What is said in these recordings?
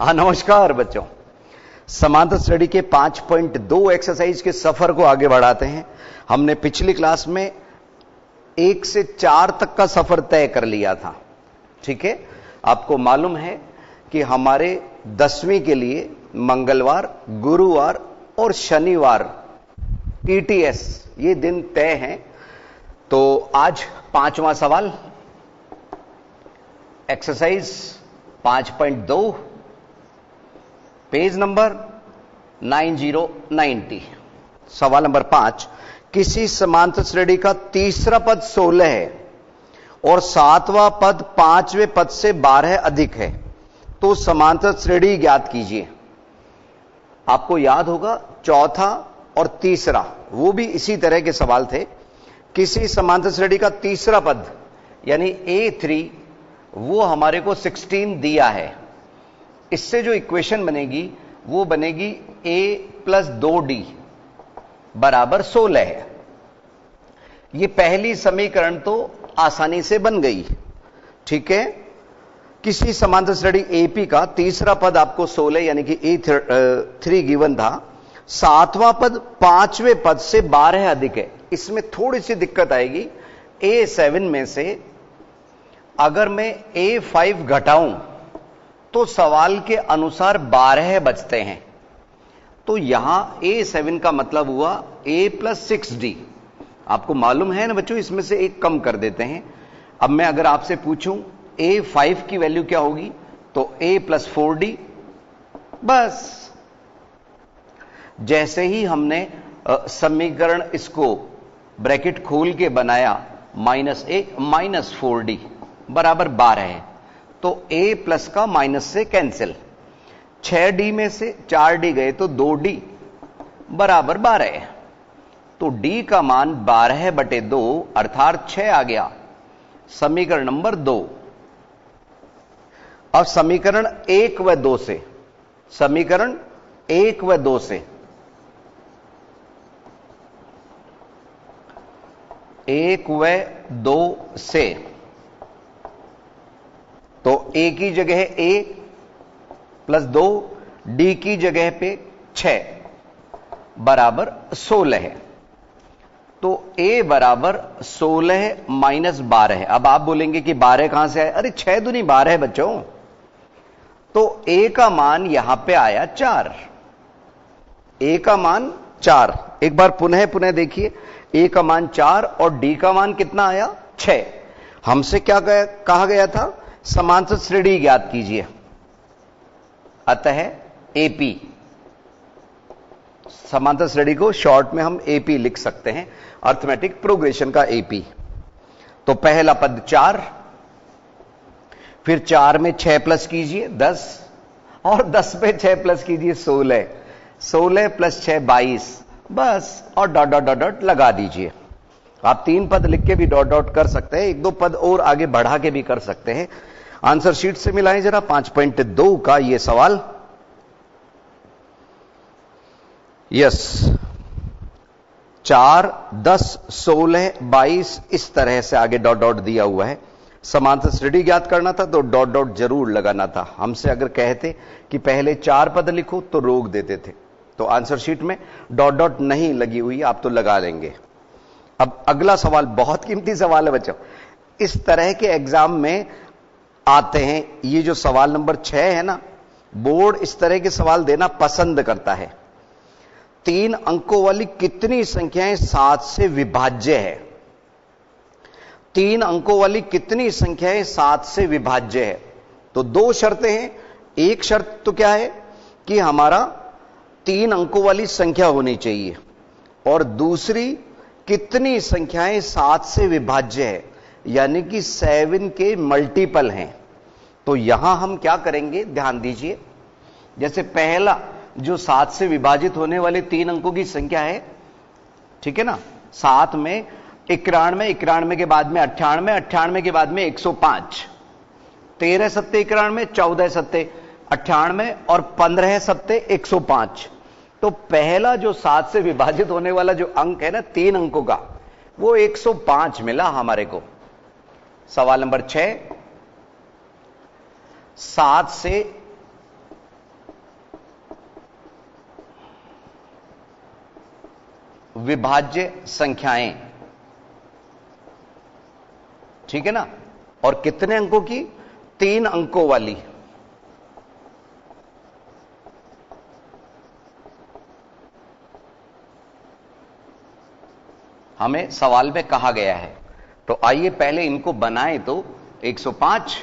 हाँ नमस्कार बच्चों। समांतर श्रेणी के 5.2 एक्सरसाइज के सफर को आगे बढ़ाते हैं। हमने पिछली क्लास में 1 से 4 तक का सफर तय कर लिया था। ठीक है, आपको मालूम है कि हमारे 10वीं के लिए मंगलवार, गुरुवार और शनिवार टीटीएस ये दिन तय हैं। तो आज 5वां सवाल, एक्सरसाइज 5.2, पेज नंबर 9090। सवाल नंबर 5, किसी समांतर श्रेणी का तीसरा पद 16 है और 7वां पद 5वें पद से 12 अधिक है, तो समांतर श्रेणी ज्ञात कीजिए। आपको याद होगा चौथा और तीसरा वो भी इसी तरह के सवाल थे। किसी समांतर श्रेणी का तीसरा पद यानी A3 वो हमारे को 16 दिया है। इससे जो इक्वेशन बनेगी वो बनेगी a प्लस 2d बराबर 16 है। ये पहली समीकरण तो आसानी से बन गई। ठीक है, किसी समांतर श्रेणी AP का तीसरा पद आपको 16 यानी कि A3 गिवन था, 7वां पद 5वें पद से 12 अधिक है। इसमें थोड़ी सी दिक्कत आएगी। A7 में से अगर मैं A5 घटाऊं तो सवाल के अनुसार 12 बचते हैं। तो यहां A7 का मतलब हुआ A प्लस 6D। आपको मालूम है ना बच्चों, इसमें से एक कम कर देते हैं। अब मैं अगर आपसे पूछूं A5 की वैल्यू क्या होगी, तो A प्लस 4D। बस जैसे ही हमने समीकरण इसको ब्रैकेट खोल के बनाया, -A माइनस 4D बराबर 12 है, तो A प्लस का माइनस से कैंसिल। 6D में से 4D गए तो 2D बराबर 12 है। तो D का मान 12/2 अर्थात 6 आ गया। समीकरण नंबर 2। अब समीकरण 1 व 2 से, समीकरण 1 व 2 से 1 व 2 से तो A की जगह है A प्लस 2, D की जगह पे 6 बराबर 16 है। तो A बराबर 16 माइनस 12 है। अब आप बोलेंगे कि 12 कहां से आए? अरे 6 दूनी 12 है बच्चों। तो A का मान यहां पे आया 4। A का मान 4। एक बार पुनः देखिए, A का मान 4 और D का मान कितना आया? 6। हमसे क्या कहा गया था? समांतर श्रेणी ज्ञात कीजिए। अतः AP, समांतर श्रेणी को शॉर्ट में हम AP लिख सकते हैं, अर्थमेटिक प्रोग्रेशन का AP। तो पहला पद 4, फिर 4 में 6 प्लस कीजिए 10, और 10 पे 6 प्लस कीजिए 16, 16 प्लस 6 22, बस, और डॉट डॉट डॉट डॉट लगा दीजिए। आप 3 पद लिख के भी डॉट डॉट कर सकते हैं, 1-2 पद और आगे बढ़ा के भी कर सकते हैं। आंसर शीट से मिलाएं जरा 5.2 का ये सवाल। यस, 4, 10, 16, 22 इस तरह से आगे डॉट डॉट दिया हुआ है। समांतर श्रेणी ज्ञात करना था तो डॉट डॉट जरूर लगाना था। हमसे अगर कहते कि पहले 4 पद लिखो तो रोक देते थे। तो आंसर शीट में डॉट डॉट नहीं लगी हुई, आप तो लगा लेंगे। अब अगला सवाल बहुत कीमती सवाल है बच्चों, इस तरह के एग्जाम में आते हैं। ये जो सवाल नंबर 6 है ना, बोर्ड इस तरह के सवाल देना पसंद करता है। 3 अंकों वाली कितनी संख्याएं 7 से विभाज्य है? 3 अंकों वाली कितनी संख्याएं 7 से विभाज्य है? तो 2 शर्तें हैं। एक शर्त तो क्या है कि हमारा 3 अंकों वाली संख्या होनी चाहिए, और दूसरी कितनी संख्याएं 7 से विभाज्य है, यानी कि 7 के मल्टीपल हैं। तो यहां हम क्या करेंगे, ध्यान दीजिए। जैसे पहला जो 7 से विभाजित होने वाले 3 अंकों की संख्या है, ठीक है ना, 7 में 91, 91 के बाद में 98, 98 के बाद में 105, 13 सत्ते 91, 14 सत्ते 98 और 15 सत्ते 105। तो पहला जो 7 से विभाजित होने वाला जो अंक है ना 3 अंकों का, वो 105 मिला हमारे को। सवाल नंबर 6, 7 से विभाज्य संख्याएं, ठीक है ना, और कितने अंकों की? 3 अंकों वाली। हमें सवाल में कहा गया है। तो आइए पहले इनको बनाएं। तो 105,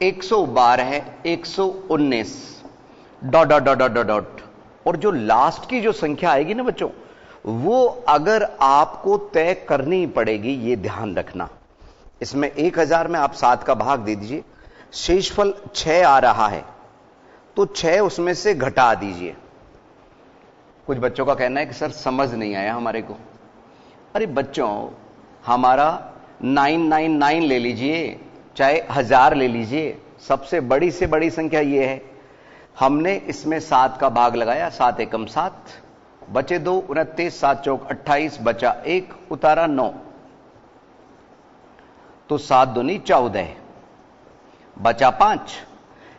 112, 119, dot dot dot dot dot, और जो लास्ट की जो संख्या आएगी ना बच्चों, वो अगर आपको तय करनी पड़ेगी, ये ध्यान रखना। इसमें 1000 में आप 7 का भाग दे दीजिए, शेषफल 6 आ रहा है, तो 6 उसमें से घटा दीजिए। कुछ बच्चों का कहना है कि सर समझ नहीं आया हमारे को। अरे बच्चों, हमारा 999 ले लीजिए, चाहे 1000 ले लीजिए, सबसे बड़ी से बड़ी संख्या ये है। हमने इसमें 7 का भाग लगाया, 7 एकम 7, बचे 2, 29, 7 चौक 28, बचा 1, उतारा 9, तो 7 दूनी 14, बचा 5,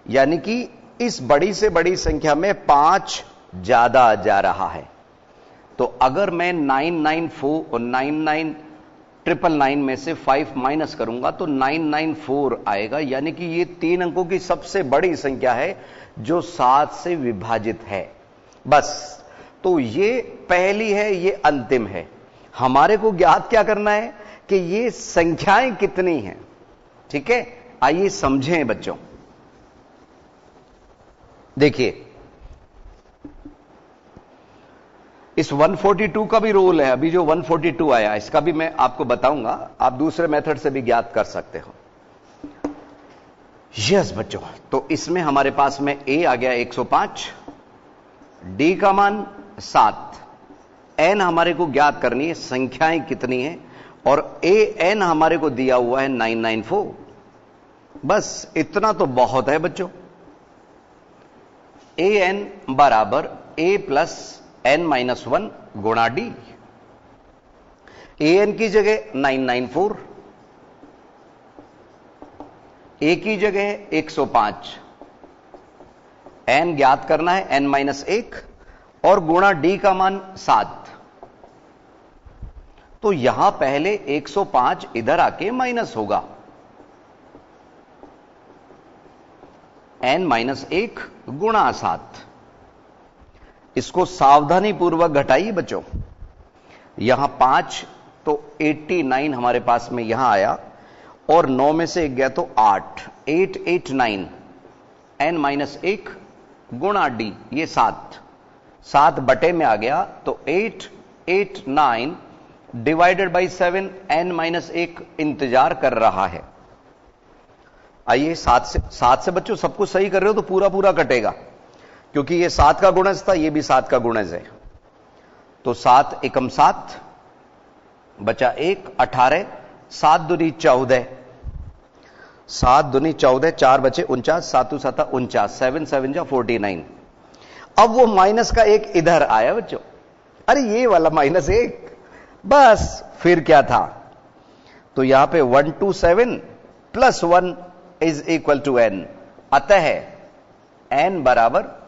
यानी कि इस बड़ी से बड़ी संख्या में 5 ज्यादा जा रहा है। तो अगर मैं 994 और 99999 में से 5 माइनस करूंगा तो 994 आएगा, यानी कि ये 3 अंकों की सबसे बड़ी संख्या है जो 7 से विभाजित है। बस, तो ये पहली है, ये अंतिम है। हमारे को ज्ञात क्या करना है कि ये संख्याएं कितनी हैं। ठीक है, आइए समझें बच्चों। देखिए, इस 142 का भी रोल है। अभी जो 142 आया, इसका भी मैं आपको बताऊंगा, आप दूसरे मेथड से भी ज्ञात कर सकते हो। यस बच्चों, तो इसमें हमारे पास में ए आ गया 105, डी का मान 7, एन हमारे को ज्ञात करनी है, संख्याएं कितनी है, और ए एन हमारे को दिया हुआ है 994। बस इतना तो बहुत है बच्चों। ए एन बराबर ए प्लस एन माइनस 1 गुणा डी। ए एन की जगह 994, ए की जगह 105, एन ज्ञात करना है एन माइनस 1, और गुणा डी का मान 7। तो यहां पहले 105 इधर आके माइनस होगा, एन माइनस 1 गुणा 7। इसको सावधानी पूर्वक घटाइए बच्चों। यहां 5 तो 89 हमारे पास में यहां आया, और 9 में से 1 गया तो 8, 889, एन माइनस 1 गुणा डी, ये 7 बटे में आ गया, तो 889 डिवाइडेड बाई 7, एन माइनस 1 इंतजार कर रहा है। आइए 7 से बच्चों सब कुछ सही कर रहे हो तो पूरा पूरा कटेगा, क्योंकि ये 7 का गुणज था, ये भी 7 का गुणज है। तो 7 एकम 7, बचा 1, 18, 7 दूनी 14, 7 दूनी 14, 4 बचे 49, 7 7 49, 7 7 जा 49। अब वो माइनस का 1 इधर आया बच्चों, अरे ये वाला -1, बस फिर क्या था, तो यहां पे 127 plus 1 is equal to n। अतः n बराबर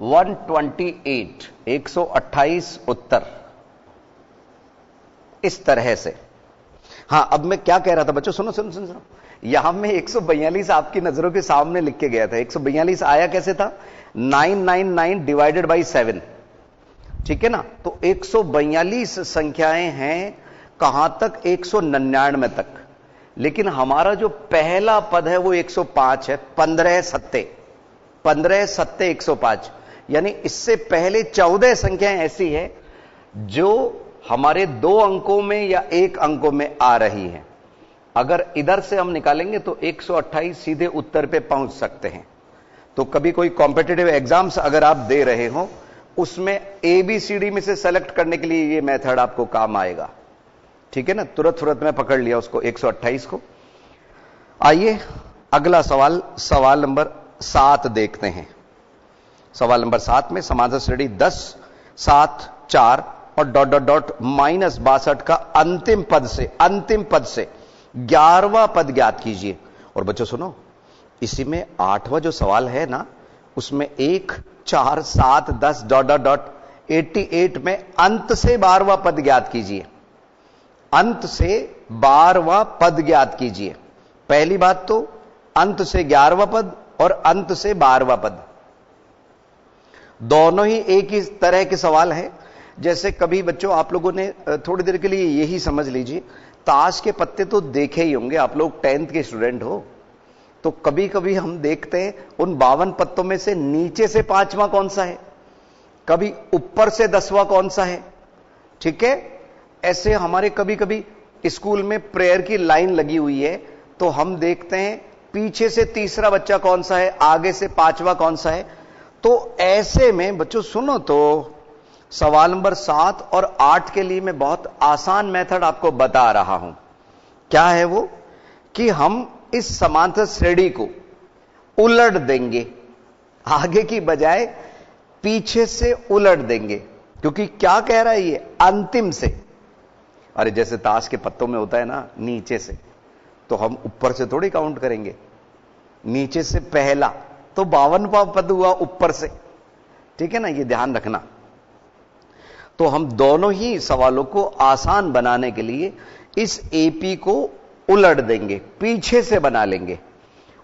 128, 128 उत्तर। इस तरह से। हां, अब मैं क्या कह रहा था बच्चों, सुनो सुनो सुनो सुनो, यहां में 142 आपकी नजरों के सामने लिख के गया था। 142 आया कैसे था? 999 डिवाइडेड बाई 7, ठीक है ना। तो 142 संख्याएं हैं कहां तक? 199 तक। लेकिन हमारा जो पहला पद है वो 105 है, 15 सत्ते 105, यानी इससे पहले 14 संख्याएं ऐसी है जो हमारे 2 अंकों में या 1 अंकों में आ रही है। अगर इधर से हम निकालेंगे तो 128 सीधे उत्तर पे पहुंच सकते हैं। तो कभी कोई कॉम्पिटिटिव एग्जाम्स अगर आप दे रहे हो, उसमें ABCD में से सेलेक्ट करने के लिए ये मेथड आपको काम आएगा, ठीक है ना। तुरंत में पकड़ लिया उसको, 128 को। आइए अगला सवाल, सवाल नंबर 7 देखते हैं। सवाल नंबर 7 में समांतर श्रेणी 10, 7, 4 और डॉट डॉट डॉट -62 का अंतिम पद से 11वां पद ज्ञात कीजिए। और बच्चों सुनो, इसी में 8वां जो सवाल है ना, उसमें 1, 4, 7, 10 डॉट डॉट डॉट 88 में अंत से 12वां पद ज्ञात कीजिए। अंत से 12वां पद ज्ञात कीजिए। पहली बात तो अंत से 11वां पद और अंत से 12वां पद, दोनों ही एक ही तरह के सवाल हैं। जैसे कभी बच्चों आप लोगों ने थोड़ी देर के लिए यही समझ लीजिए, ताश के पत्ते तो देखे ही होंगे, आप लोग 10th के स्टूडेंट हो, तो कभी कभी हम देखते हैं उन 52 पत्तों में से नीचे से 5वां कौन सा है, कभी ऊपर से 10वां कौन सा है। ठीक है, ऐसे हमारे कभी कभी स्कूल में प्रेयर की लाइन लगी हुई है, तो हम देखते हैं पीछे से तीसरा बच्चा कौन सा है, आगे से 5वां कौन सा है। तो ऐसे में बच्चों सुनो, तो सवाल नंबर 7 और 8 के लिए मैं बहुत आसान मेथड आपको बता रहा हूं। क्या है वो, कि हम इस समांतर श्रेणी को उलट देंगे, आगे की बजाय पीछे से उलट देंगे। क्योंकि क्या कह रहा है ये, अंतिम से। अरे जैसे ताश के पत्तों में होता है ना, नीचे से, तो हम ऊपर से थोड़ी काउंट करेंगे, नीचे से पहला, तो 52वां पद हुआ ऊपर से। ठीक है ना, ये ध्यान रखना। तो हम दोनों ही सवालों को आसान बनाने के लिए इस एपी को उलट देंगे, पीछे से बना लेंगे,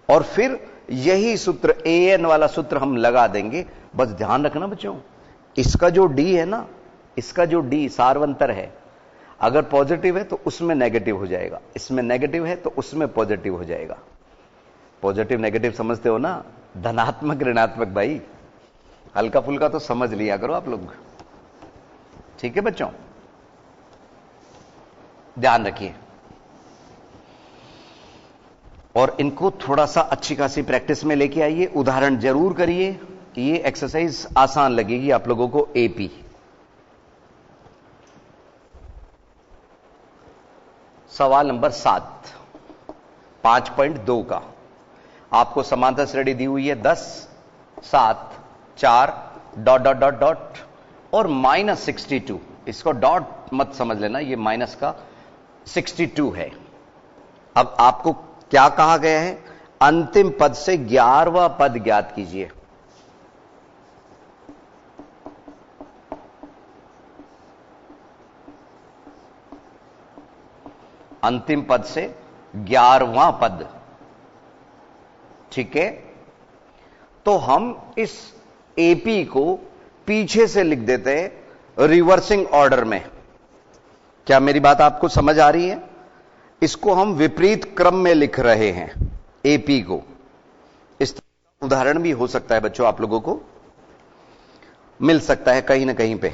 और फिर यही सूत्र एन वाला सूत्र हम लगा देंगे। बस ध्यान रखना बच्चों, इसका जो डी है ना, इसका जो डी सार्वंतर है, अगर पॉजिटिव है तो उसमें नेगेटिव हो जाएगा, इसमें नेगेटिव है तो उसमें पॉजिटिव हो जाएगा। पॉजिटिव नेगेटिव समझते हो ना, धनात्मक ऋणात्मक, भाई हल्का फुल्का तो समझ लिया करो आप लोग। ठीक है बच्चों, ध्यान रखिए, और इनको थोड़ा सा अच्छी खासी प्रैक्टिस में लेके आइए, उदाहरण जरूर करिए। ये एक्सरसाइज आसान लगेगी आप लोगों को। एपी सवाल नंबर 7 5.2 का, आपको समांतर श्रेणी दी हुई है 10, 7, 4 डॉट डॉट डॉट डॉट और -62। इसको डॉट मत समझ लेना, ये माइनस का 62 है। अब आपको क्या कहा गया है, अंतिम पद से 11वां पद ज्ञात कीजिए। अंतिम पद से 11वां पद। ठीक है, तो हम इस एपी को पीछे से लिख देते हैं रिवर्सिंग ऑर्डर में। क्या मेरी बात आपको समझ आ रही है? इसको हम विपरीत क्रम में लिख रहे हैं एपी को। इस तरह का उदाहरण भी हो सकता है बच्चों, आप लोगों को मिल सकता है कहीं ना कहीं पे।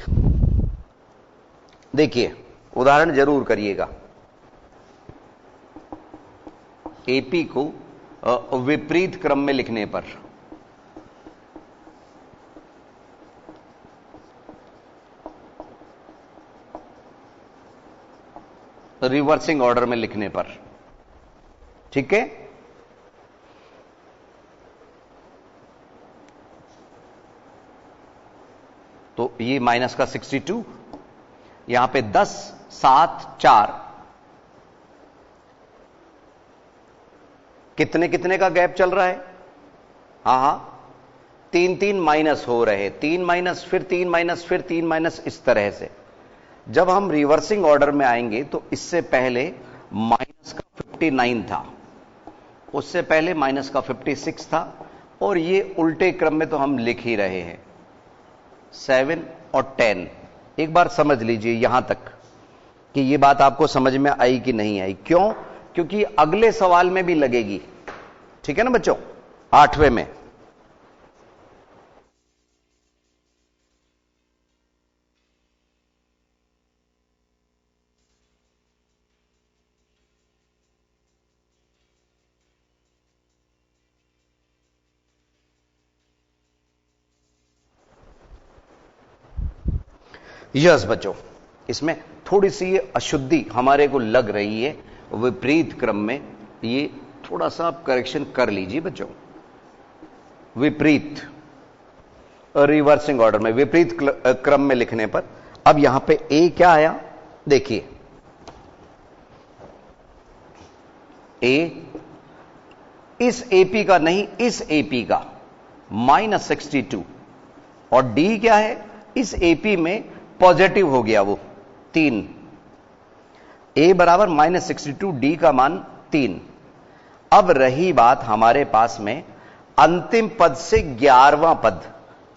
देखिए, उदाहरण जरूर करिएगा। एपी को विपरीत क्रम में लिखने पर रिवर्सिंग ऑर्डर में लिखने पर, ठीक है। तो ये माइनस का 62, यहां पे 10, 7, 4, कितने कितने का गैप चल रहा है? हां, 3 माइनस हो रहे, 3 माइनस, फिर 3 माइनस, फिर 3 माइनस, इस तरह से। जब हम रिवर्सिंग ऑर्डर में आएंगे तो इससे पहले माइनस का 59 था, उससे पहले माइनस का 56 था, और ये उल्टे क्रम में तो हम लिख ही रहे हैं 7 और 10। एक बार समझ लीजिए यहां तक कि ये बात आपको समझ में आई कि नहीं आई। क्यों? क्योंकि अगले सवाल में भी लगेगी, ठीक है ना बच्चों, 8वें में। यस बच्चों, इसमें थोड़ी सी ये अशुद्धि हमारे को लग रही है विपरीत क्रम में, ये थोड़ा सा आप करेक्शन कर लीजिए बच्चों। विपरीत रिवर्सिंग ऑर्डर में, विपरीत क्रम में लिखने पर। अब यहां पे ए क्या आया, देखिए, ए इस एपी का नहीं, इस एपी का -62, और डी क्या है, इस एपी में पॉजिटिव हो गया वो 3, a बराबर -62, डी का मान 3। अब रही बात हमारे पास में अंतिम पद से 11वां पद,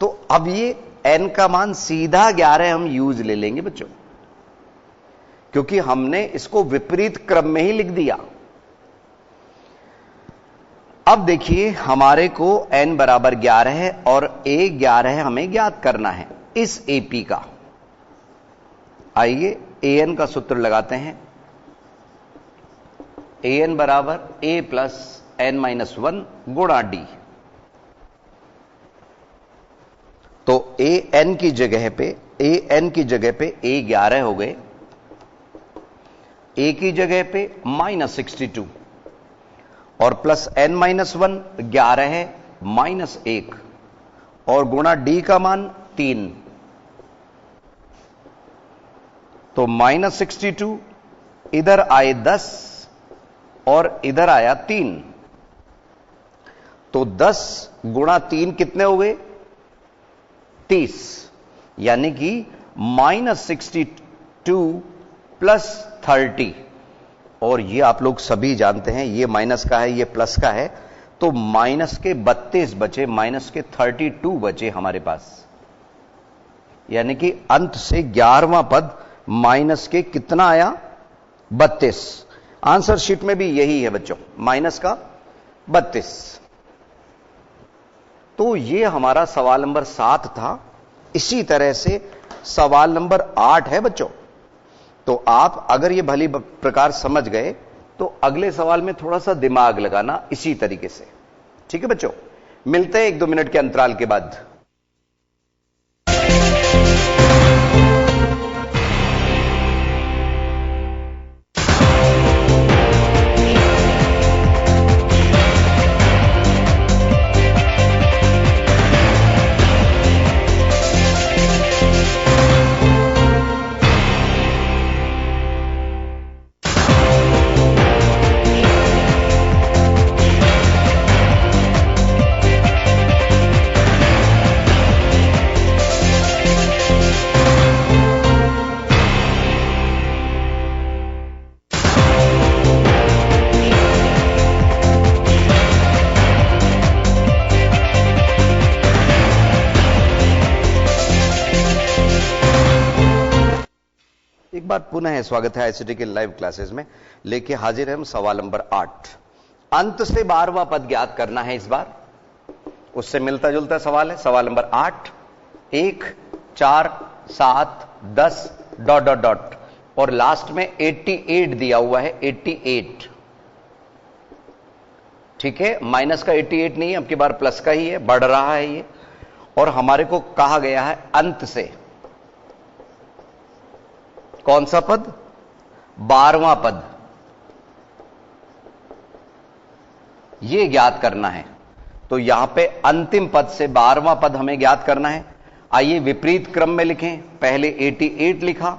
तो अब ये n का मान सीधा 11 हम यूज ले लेंगे बच्चों, क्योंकि हमने इसको विपरीत क्रम में ही लिख दिया। अब देखिए हमारे को n बराबर 11 है और a 11 हमें ज्ञात करना है इस AP का। आइए an का सूत्र लगाते हैं। an बराबर a प्लस n-1 गुणा d। तो an की जगह पे a 11 हो गए, a की जगह पे -62 और प्लस n-1 11 है -1 और गुणा d का मान 3, तो -62 इधर आए 10 और इधर आया 3, तो 10 गुणा 3 कितने हो गए 30, यानी कि -62 प्लस 30। और ये आप लोग सभी जानते हैं ये माइनस का है ये प्लस का है, तो माइनस के 32 बचे, माइनस के 32 बचे हमारे पास, यानी कि अंत से 11वां पद माइनस के कितना आया 32। आंसर शीट में भी यही है बच्चों, माइनस का 32। तो ये हमारा सवाल नंबर 7 था। इसी तरह से सवाल नंबर 8 है बच्चों। तो आप अगर ये भली प्रकार समझ गए तो अगले सवाल में थोड़ा सा दिमाग लगाना इसी तरीके से। ठीक है बच्चों, मिलते हैं 1-2 मिनट के अंतराल के बाद। एक बार पुनः स्वागत है आईसीटी के लाइव क्लासेस में। लेके हाजिर है हम सवाल नंबर 8। अंत से 12वां पद ज्ञात करना है इस बार, उससे मिलता जुलता सवाल है। सवाल नंबर 8, 1, 4, 7, 10 ... और लास्ट में 88 दिया हुआ है, 88। ठीक है, माइनस का 88 नहीं है, अब की बार प्लस का ही है, बढ़ रहा है ये। और हमारे को कहा गया है अंत से कौन सा पद, 12वां पद, ये ज्ञात करना है। तो यहां पे अंतिम पद से 12वां पद हमें ज्ञात करना है। आइए विपरीत क्रम में लिखें। पहले 88 लिखा,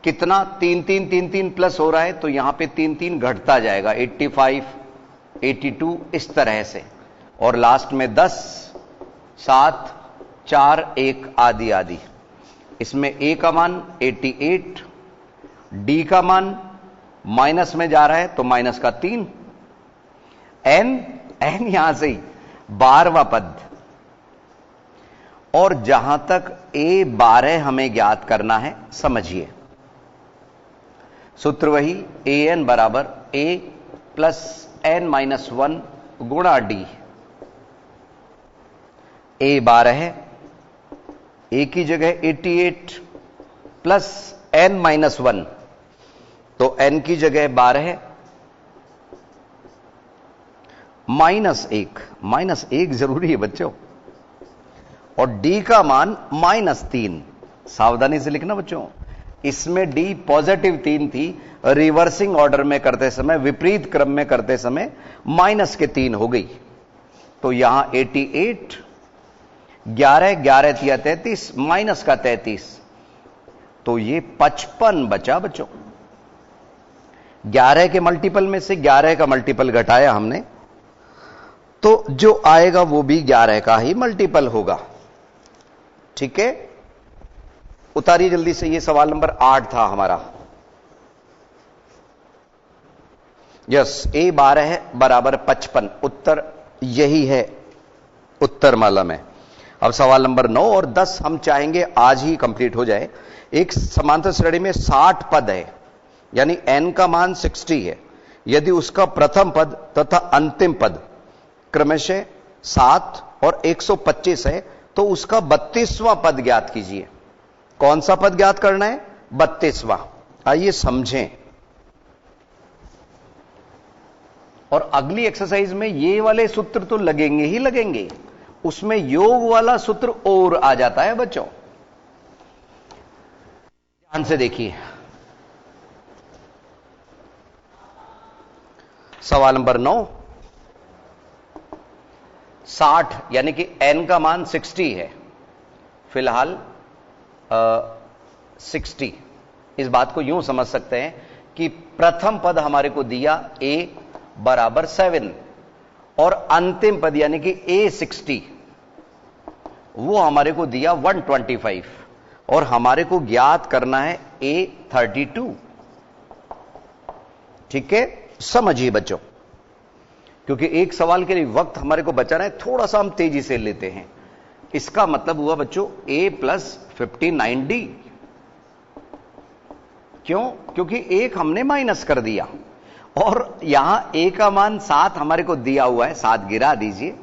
कितना 3 3 3 3 प्लस हो रहा है, तो यहां पे 3 3 घटता जाएगा, 85, 82 इस तरह से। और लास्ट में 10, 7, 4, 1 आदि आदि। इसमें a का मान 88, डी का मान माइनस में जा रहा है तो माइनस का 3, n यहां से ही 12वां पद। और जहां तक a 12 हमें ज्ञात करना है, समझिए सूत्र वही, an बराबर a प्लस n-1 गुणा d। a 12 है, a की जगह 88 प्लस n-1, तो n की जगह 12 है, -1, -1 जरूरी है बच्चों। और d का मान -3, सावधानी से लिखना बच्चों। इसमें d पॉजिटिव 3 थी, रिवर्सिंग ऑर्डर में करते समय, विपरीत क्रम में करते समय माइनस के 3 हो गई। तो यहां 88, 11 11 तिया 33, माइनस का 33, तो ये 55 बचा बच्चों। 11 के मल्टीपल में से 11 का मल्टीपल घटाया हमने, तो जो आएगा वो भी 11 का ही मल्टीपल होगा। ठीक है, उतारिए जल्दी से, ये सवाल नंबर 8 था हमारा। यस, A 12 बराबर 55, उत्तर यही है उत्तरमाला में। अब सवाल नंबर 9 और 10 हम चाहेंगे आज ही कंप्लीट हो जाए। एक समांतर श्रेणी में 60 पद है, यानी n का मान 60 है। यदि उसका प्रथम पद तथा अंतिम पद क्रमशः 7 और 125 है, तो उसका 32वां पद ज्ञात कीजिए। कौन सा पद ज्ञात करना है? 32वां। आइए समझें। और अगली एक्सरसाइज में ये वाले सूत्र तो लगेंगे ही लगेंगे, उसमें योग वाला सूत्र और आ जाता है बच्चों। ध्यान से देखिए सवाल नंबर 9। 60 यानी कि n का मान 60 है, फिलहाल 60। इस बात को यूं समझ सकते हैं कि प्रथम पद हमारे को दिया a बराबर 7 और अंतिम पद यानी कि a 60 वो हमारे को दिया 125 और हमारे को ज्ञात करना है a 32। ठीक है, समझिए बच्चों, क्योंकि एक सवाल के लिए वक्त हमारे को बचा रहा है, थोड़ा सा हम तेजी से लेते हैं। इसका मतलब हुआ बच्चों a प्लस 59d। क्यों? क्योंकि एक हमने माइनस कर दिया और यहां a का मान 7 हमारे को दिया हुआ है, 7 गिरा दीजिए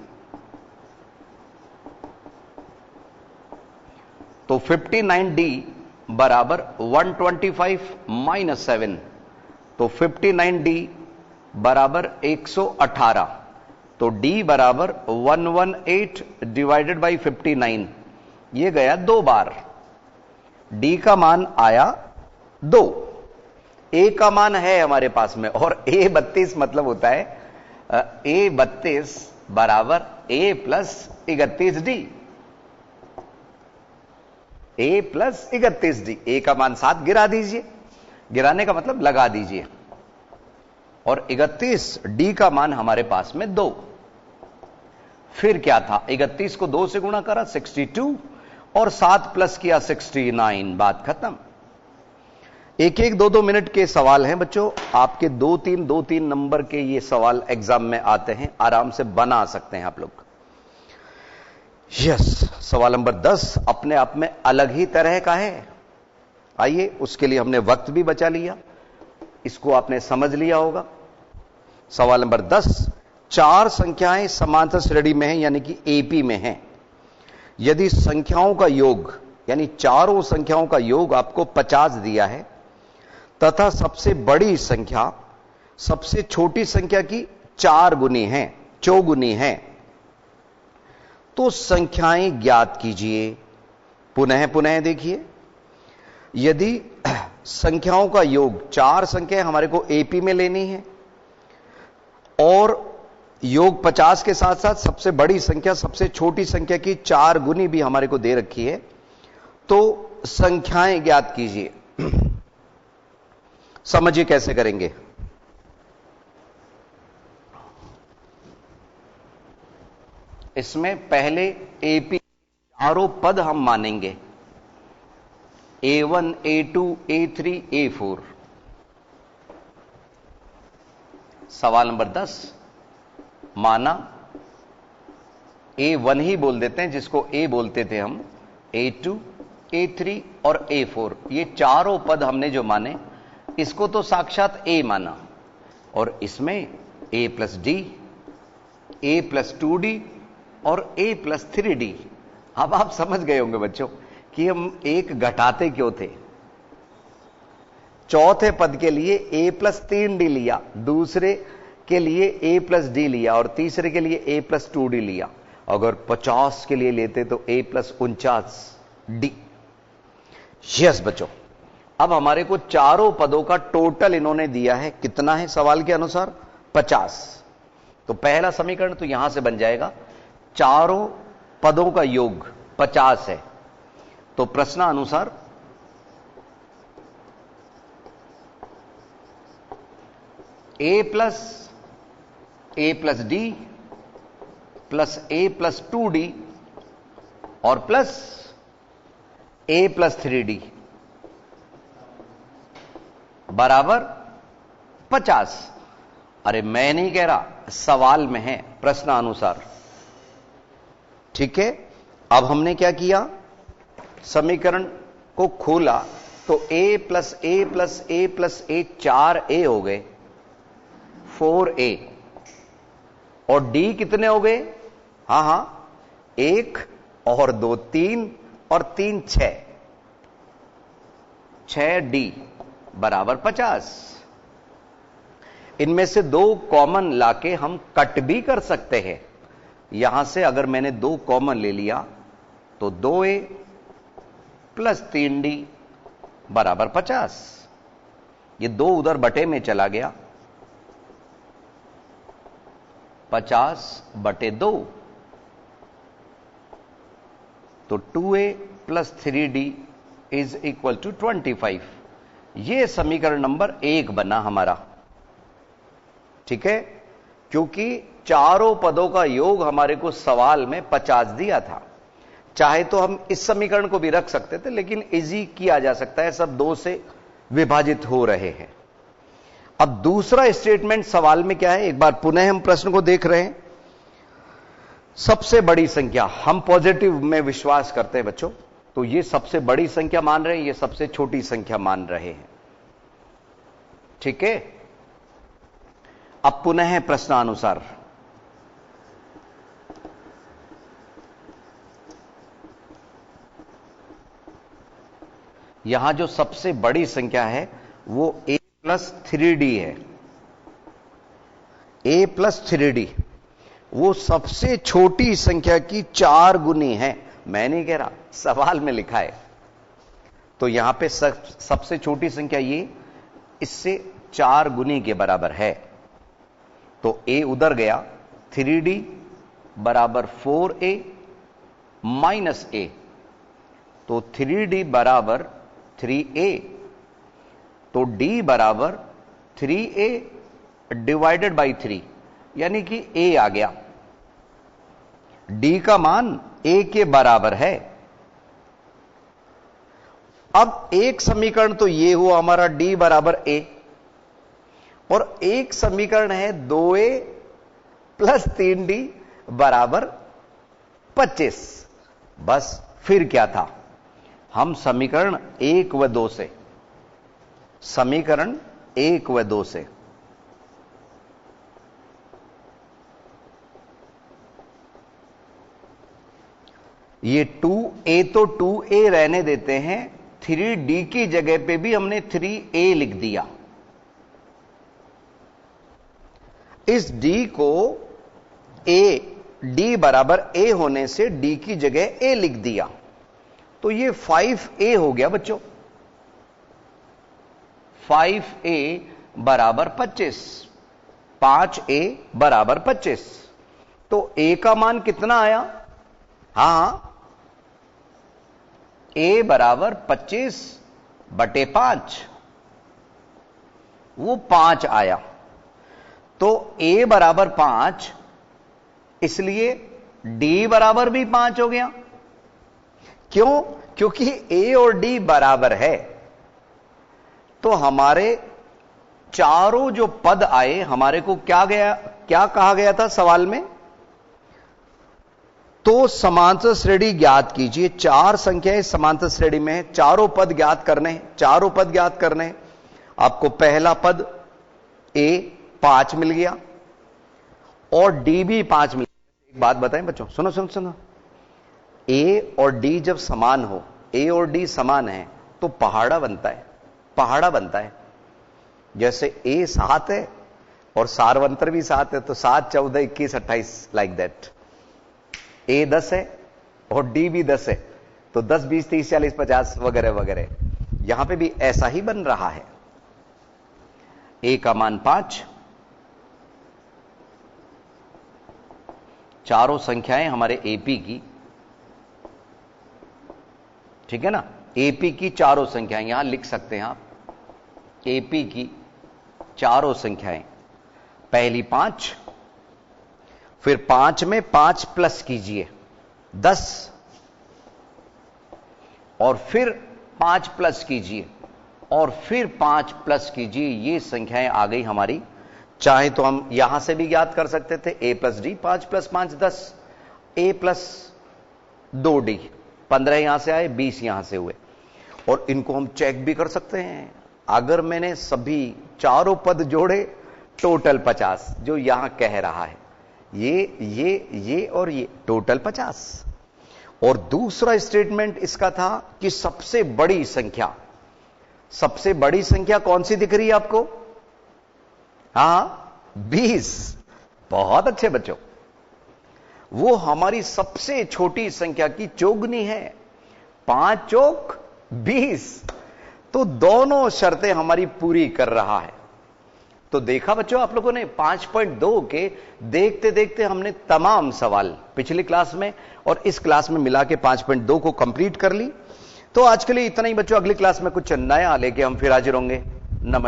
तो 59d बराबर 125 माइनस 7, तो 59d बराबर 118, तो d बराबर 118 डिवाइडेड बाई 59। ये गया 2 बार, d का मान आया 2, a का मान है हमारे पास में, और a 32 मतलब होता है a 32 बराबर a plus 31d। a plus 31d, a का मान 7 गिरा दीजिए, गिराने का मतलब लगा दीजिए, और 31d का मान हमारे पास में 2। फिर क्या था? 31 को 2 से गुणा करा 62 और 7 प्लस किया 69, बात खत्म। एक एक 2-2 मिनट के सवाल हैं बच्चों, आपके 2-3 नंबर के ये सवाल एग्जाम में आते हैं, आराम से बना सकते हैं आप लोग। यस, सवाल नंबर 10 अपने आप में अलग ही तरह का है। आइए, उसके लिए हमने वक्त भी बचा लिया, इसको आपने समझ लिया होगा। सवाल नंबर 10, 4 संख्याएं समांतर श्रेणी में हैं, यानी कि एपी में हैं। यदि संख्याओं का योग, यानी चारों संख्याओं का योग आपको 50 दिया है तथा सबसे बड़ी संख्या सबसे छोटी संख्या की 4 गुनी है, चौगुनी है, तो संख्याएं ज्ञात कीजिए। पुनः पुनः देखिए, यदि संख्याओं का योग, 4 संख्याएं हमारे को एपी में लेनी है और योग 50 के साथ साथ सबसे बड़ी संख्या सबसे छोटी संख्या की 4 गुनी भी हमारे को दे रखी है, तो संख्याएं ज्ञात कीजिए। समझिए कैसे करेंगे। इसमें पहले एपी चारों पद हम मानेंगे, A1, A2, A3, A4। सवाल नंबर 10 माना, A1 ही बोल देते हैं, जिसको A बोलते थे हम, A2, A3 और A4, ये चारों पद हमने जो माने, इसको तो साक्षात A माना, और इसमें A plus D, A plus 2D और A प्लस 3D। अब आप समझ गए होंगे बच्चों कि हम एक घटाते क्यों थे। चौथे पद के लिए a प्लस 3d लिया, दूसरे के लिए a प्लस d लिया और तीसरे के लिए a प्लस 2d लिया। अगर 50 के लिए लेते तो a प्लस 49d। यस बच्चों, अब हमारे को चारों पदों का टोटल इन्होंने दिया है, कितना है सवाल के अनुसार? 50। तो पहला समीकरण तो यहां से बन जाएगा, चारों पदों का योग 50 है, तो प्रश्नानुसार a plus d plus a plus 2d और प्लस ए प्लस 3D बराबर 50। अरे मैं नहीं कह रहा, सवाल में है, प्रश्नानुसार। ठीक है, अब हमने क्या किया, समीकरण को खोला तो a plus A plus A plus A 4a हो गए, 4a, और d कितने हो गए, हां 1 और 2 3 और 3 6, 6d बराबर 50। इनमें से 2 कॉमन लाके हम कट भी कर सकते हैं। यहां से अगर मैंने 2 कॉमन ले लिया तो 2a प्लस 3d बराबर 50। ये 2 उधर बटे में चला गया, 50/2, तो 2a plus 3d is equal to 25। यह समीकरण नंबर 1 बना हमारा। ठीक है, क्योंकि चारों पदों का योग हमारे को सवाल में 50 दिया था। चाहे तो हम इस समीकरण को भी रख सकते थे, लेकिन इजी किया जा सकता है, सब 2 से विभाजित हो रहे हैं। अब दूसरा स्टेटमेंट सवाल में क्या है, एक बार पुनः हम प्रश्न को देख रहे हैं। सबसे बड़ी संख्या, हम पॉजिटिव में विश्वास करते हैं बच्चों, तो ये सबसे बड़ी संख्या मान रहे हैं, ये सबसे छोटी संख्या मान रहे हैं। ठीक है, अब पुनः प्रश्नानुसार यहां जो सबसे बड़ी संख्या है वो a प्लस 3d है। a प्लस 3d वो सबसे छोटी संख्या की 4 गुनी है। मैं नहीं कह रहा, सवाल में लिखा है। तो यहां पे सबसे छोटी संख्या ये इससे 4 गुनी के बराबर है। तो a उधर गया, 3d बराबर 4a माइनस a, तो 3d बराबर 3a, तो d बराबर 3a डिवाइडेड बाई 3, यानी कि a आ गया। d का मान a के बराबर है। अब एक समीकरण तो ये हुआ हमारा d बराबर a, और एक समीकरण है 2a प्लस 3d बराबर 25। बस फिर क्या था, हम समीकरण 1 व 2 से, समीकरण 1 व 2 से ये 2a तो 2a रहने देते हैं, 3d की जगह पे भी हमने 3a लिख दिया। इस d को a, d बराबर a होने से d की जगह a लिख दिया, तो ये 5a हो गया बच्चों। 5a बराबर 25, 5a बराबर 25। तो a का मान कितना आया, हां a बराबर 25/5, वो 5 आया। तो a बराबर 5, इसलिए d बराबर भी 5 हो गया। क्यों, क्योंकि a और d बराबर है। तो हमारे चारों जो पद आए, हमारे को क्या कहा गया था सवाल में, तो समांतर श्रेणी ज्ञात कीजिए। 4 संख्याएं समांतर श्रेणी में है, चारों पद ज्ञात करने हैं, चारों पद ज्ञात करने हैं। आपको पहला पद a 5 मिल गया और d भी 5 मिल गया। एक बात बताएं बच्चों, सुनो सुनो सुनो, a और d जब समान हो, a और d समान है, तो पहाड़ा बनता है, पहाड़ा बनता है। जैसे a 7 है और सारवंतर भी 7 है, तो 7 14 21 28 लाइक दैट। a 10 है और d भी 10 है, तो 10 20 30 40 50 वगैरह वगैरह। यहां पे भी ऐसा ही बन रहा है। a का मान 5, चारों संख्याएं हमारे एपी की, ठीक है ना, एपी की चारों संख्याएं यहां लिख सकते हैं आप। एपी की चारों संख्याएं, पहली 5, फिर 5 में 5 प्लस कीजिए 10, और फिर 5 प्लस कीजिए और फिर 5 प्लस कीजिए। ये संख्याएं आ गई हमारी। चाहे तो हम यहां से भी ज्ञात कर सकते थे a plus D, 5 plus 5 10, a plus 2d, 15 यहां से आए, 20 यहां से हुए। और इनको हम चेक भी कर सकते हैं। अगर मैंने सभी चारों पद जोड़े, टोटल 50 जो यहां कह रहा है, ये और ये टोटल 50। और दूसरा स्टेटमेंट इसका था कि सबसे बड़ी संख्या कौन सी दिख रही है आपको? हां, 20। बहुत अच्छे बच्चों, वो हमारी सबसे छोटी संख्या की चौगुनी है। 5 चौक 20। तो दोनों शर्तें हमारी पूरी कर रहा है। तो देखा बच्चों आप लोगों ने 5.2 के देखते देखते हमने तमाम सवाल पिछली क्लास में और इस क्लास में मिला के 5.2 को कंप्लीट कर ली। तो आज के लिए इतना ही बच्चों। अगली क्लास में कुछ नया लेके हम फिर हाजिर होंगे।